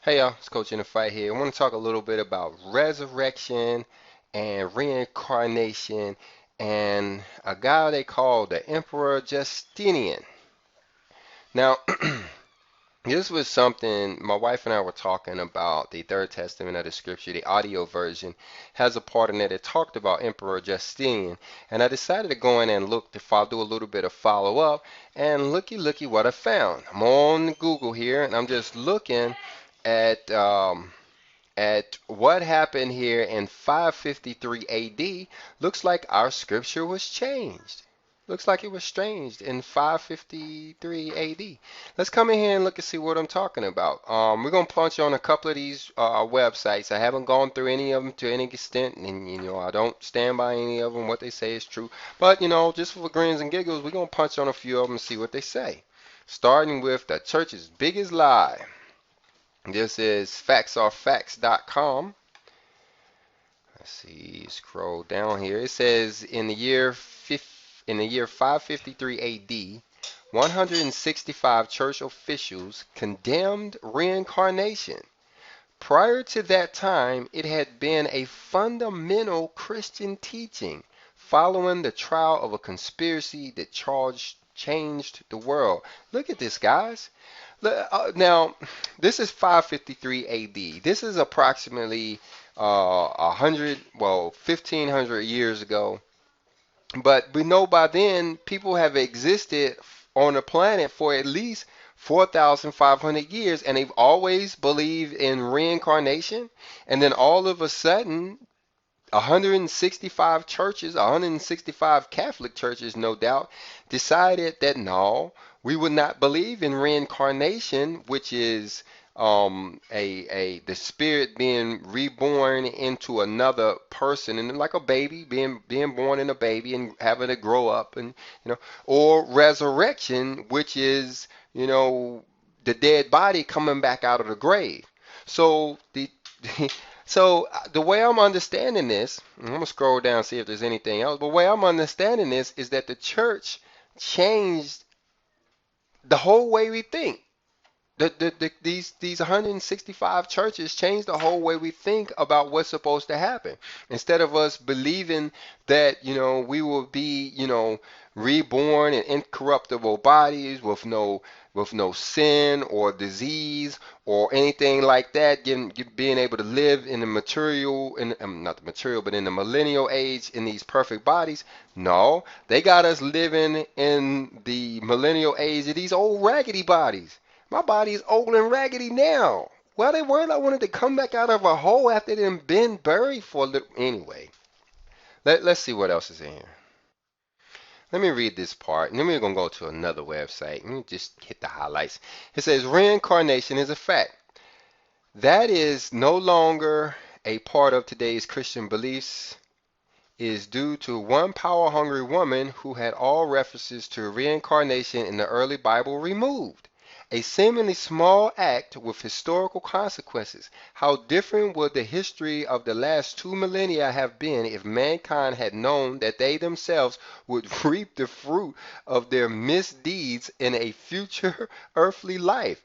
Hey y'all, it's Coach in the Fight here. I want to talk a little bit about resurrection and reincarnation and a guy they call the Emperor Justinian. Now, this was something my wife and I were talking about. The Third Testament of the Scripture, the audio version, has a part in it that talked about Emperor Justinian. And I decided to go in and look to do a little bit of follow up. And looky what I found. I'm on Google here and I'm just looking at what happened here in 553 AD. Looks like our scripture was changed. Looks like it was changed in 553 AD. Let's come in here and look and see what I'm talking about. We're gonna punch on a couple of these websites. I haven't gone through any of them to any extent, and I don't stand by any of them. What they say is true, but just for grins and giggles, we're gonna punch on a few of them and see what they say. Starting with the church's biggest lie. This is factsarefacts.com. Let's see, scroll down here. It says in the year 553 AD, 165 church officials condemned reincarnation. Prior to that time, it had been a fundamental Christian teaching following the trial of a conspiracy that changed the world. Look at this, guys. Now, this is 553 AD. This is approximately 1500 years ago. But we know by then people have existed on the planet for at least 4,500 years, and they've always believed in reincarnation. And then all of a sudden, 165 churches, 165 Catholic churches, no doubt, decided that no, we would not believe in reincarnation, which is the spirit being reborn into another person, and like a baby being born in a baby and having to grow up, and or resurrection, which is the dead body coming back out of the grave. So the way I'm understanding this, I'm gonna scroll down and see if there's anything else. But the way I'm understanding this is that the church changed the whole way we think. These 165 churches changed the whole way we think about what's supposed to happen. Instead of us believing that we will be reborn in incorruptible bodies with no sin or disease or anything like that, being able to live in the material, in not the material, but in the millennial age in these perfect bodies. No, they got us living in the millennial age of these old raggedy bodies. My body is old and raggedy now. Well, they worried I wanted to come back out of a hole after it had been buried for a little. Anyway, let's see what else is in here. Let me read this part, and then we're going to go to another website. Let me just hit the highlights. It says reincarnation is a fact. That is no longer a part of today's Christian beliefs, is due to one power-hungry woman who had all references to reincarnation in the early Bible removed. A seemingly small act with historical consequences. How different would the history of the last 2 millennia have been if mankind had known that they themselves would reap the fruit of their misdeeds in a future earthly life?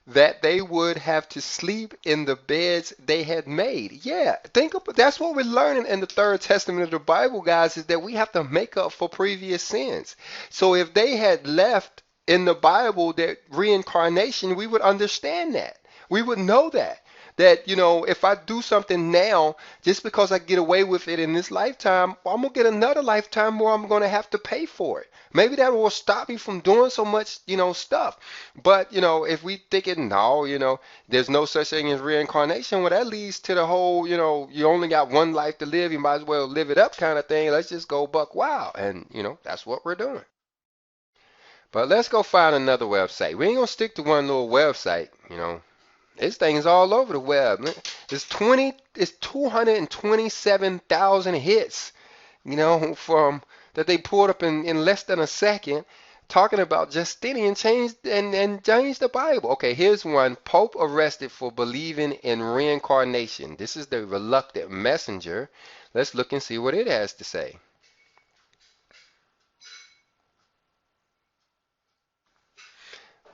That they would have to sleep in the beds they had made. Yeah, think about that's what we're learning in the Third Testament of the Bible, guys, is that we have to make up for previous sins. So if they had left in the Bible that reincarnation, we would understand that. We would know that. That, if I do something now, just because I get away with it in this lifetime, I'm going to get another lifetime where I'm going to have to pay for it. Maybe that will stop me from doing so much, stuff. But, if we think it, no, there's no such thing as reincarnation, well, that leads to the whole, you only got one life to live, you might as well live it up kind of thing. Let's just go buck wild. And, that's what we're doing. But let's go find another website. We ain't gonna stick to one little website. This thing is all over the web. It's 227,000 hits, from that they pulled up in less than a second, talking about Justinian changed the Bible. Okay, here's one. Pope arrested for believing in reincarnation. This is the reluctant messenger. Let's look and see what it has to say.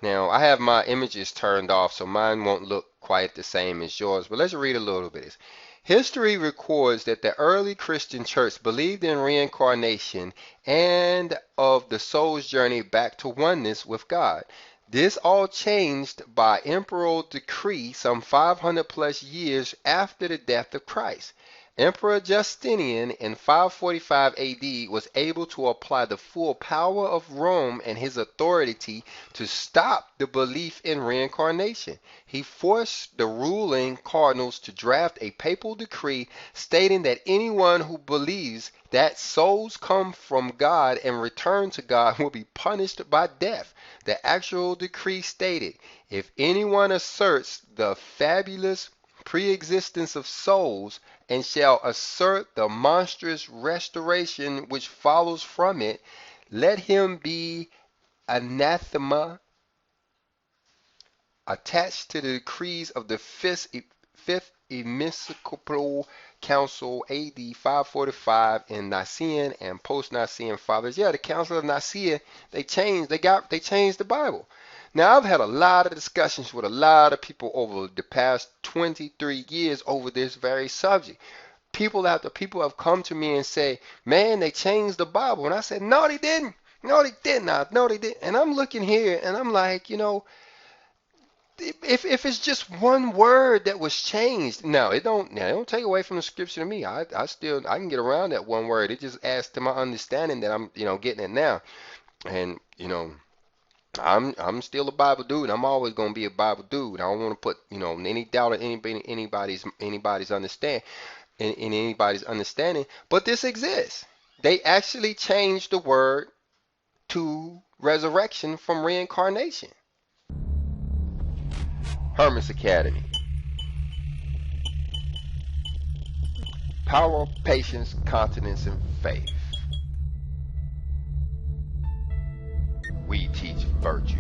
Now, I have my images turned off, so mine won't look quite the same as yours, but let's read a little bit of this. History records that the early Christian church believed in reincarnation and of the soul's journey back to oneness with God. This all changed by imperial decree some 500 plus years after the death of Christ. Emperor Justinian in 545 AD was able to apply the full power of Rome and his authority to stop the belief in reincarnation. He forced the ruling cardinals to draft a papal decree stating that anyone who believes that souls come from God and return to God will be punished by death. The actual decree stated, if anyone asserts the fabulous pre-existence of souls and shall assert the monstrous restoration which follows from it, let him be anathema attached to the decrees of the fifth Episcopal Council AD 545 and Nicene and post-Nicene fathers. Yeah, the Council of Nicaea, they changed the Bible. Now, I've had a lot of discussions with a lot of people over the past 23 years over this very subject. People after people have come to me and say, man, they changed the Bible. And I said, no, they didn't. No, they did not. No, they didn't. And I'm looking here and I'm like, if it's just one word that was changed, no, it don't take away from the scripture to me. I can get around that one word. It just adds to my understanding that I'm getting it now. And I'm still a Bible dude. I'm always gonna be a Bible dude. I don't want to put any doubt in anybody's understanding. But this exists. They actually changed the word to resurrection from reincarnation. Hermes Academy. Power, patience, continence, and faith. We teach virtue.